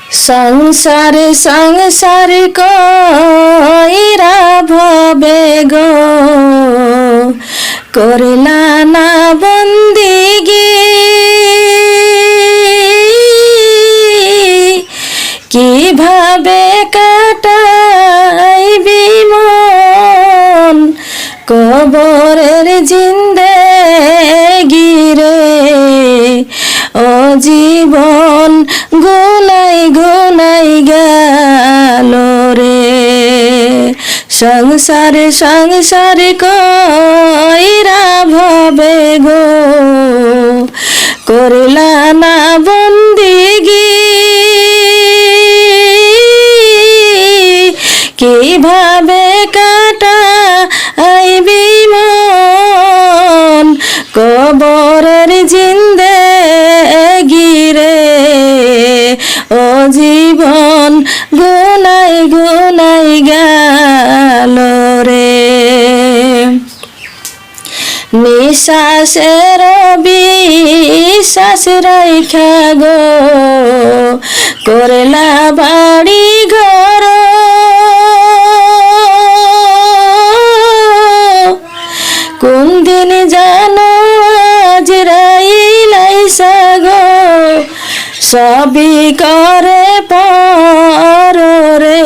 সংসার সংসার কইরা ভবে গো করলা না বন্দিগি কিভাবে কাটাইবি মন কবরের জিন্দেগি রে ও জীবন গুনাই গুনাই গেল রে সংসার সংসার কইরা ভবে গো করলা না বন্দিগি কিভাবে কাটাইবি মন কবরের জিন্দেগি রে ও জীবন গুনাই গুনাই গেল রে নিঃশ্বাসের বিশ্বাস রাইখা গো করলা বাড়ি ঘর কোন দিন জানো আজরাইলাইসা গো সবই করে পর রে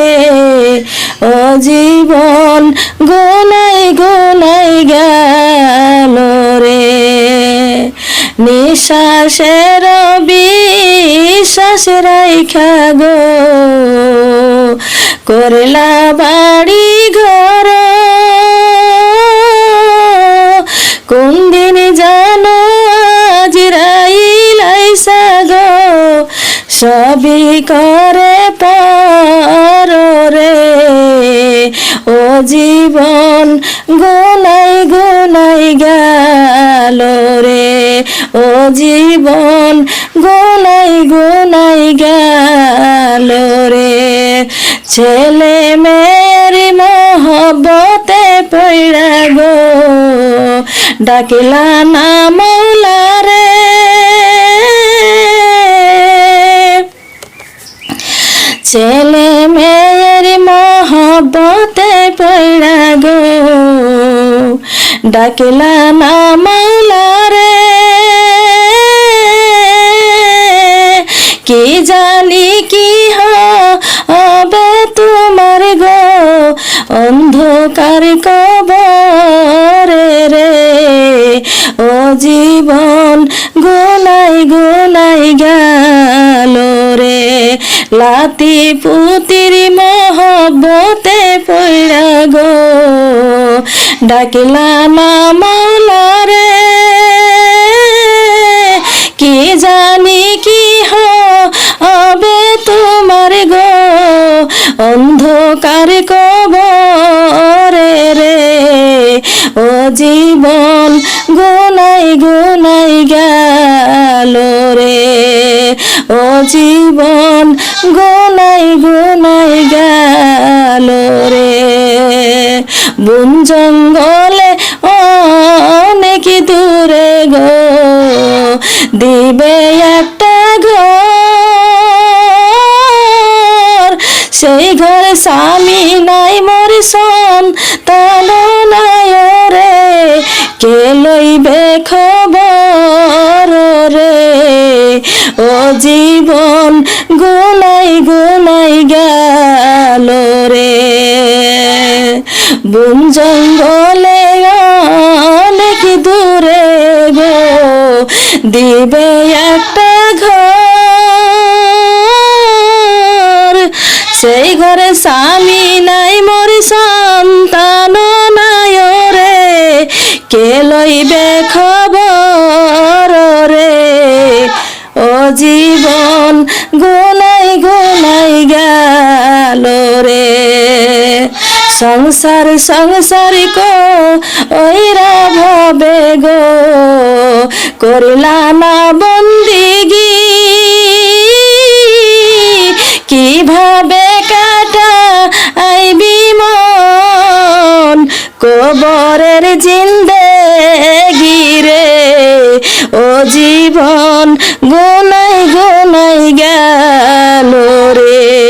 ও জীবন গুনাই গুনাই গেল রে নিঃশ্বাসের বিশ্বাস রাইখা গো করলা বাড়ি ঘর কোন দিন জানো আজরাইলাইসা গো সবই করে পর রে ও জীবন গুনাই গুনাই গেল রে ও জীবন গুনাই গুনাই গেল রে ছেলে মেয়ের মহব্বতে পড়া গো ডাকিলা না মৌলা রে ছেলে মেয়ের মহব্বতে পড়া গো ডাকিলা না মৌলা রে কি জানি কি হবে তোমার গো অন্ধকার কবরে রে ও জীবন গুনাই গুনাই গেল রে লাতি পুতির মহব্বতে পড়া গো ডাকিলা না মৌলা রে কি জানি কি হবে তোমার গো অন্ধকার কবরে রে ও জীবন গুনাই গুনাই গেল রে ও জীবন গুনাই গুনাই গেল রে বন জঙ্গলে অনেক দূরে গো দিবে একটা ঘর সেই ঘরে স্বামী নাই মোর সন্তান নাই রে কে লইবে খবর রে ও জীবন গুনাই গুনাই গেল রে বন জঙ্গলে অনেক দূরে গো দিবে একটা ঘর সেই ঘরে স্বামী নাই মোর সন্তান নাই রে কে লইবে খবর রে ও জীবন গুনাই গুনাই গেল রে সংসার সংসার কইরা ভবে গো করলা না বন্দিগি কিভাবে কাটাইবি মন কবরের জিন্দেগি রে ও জীবন গো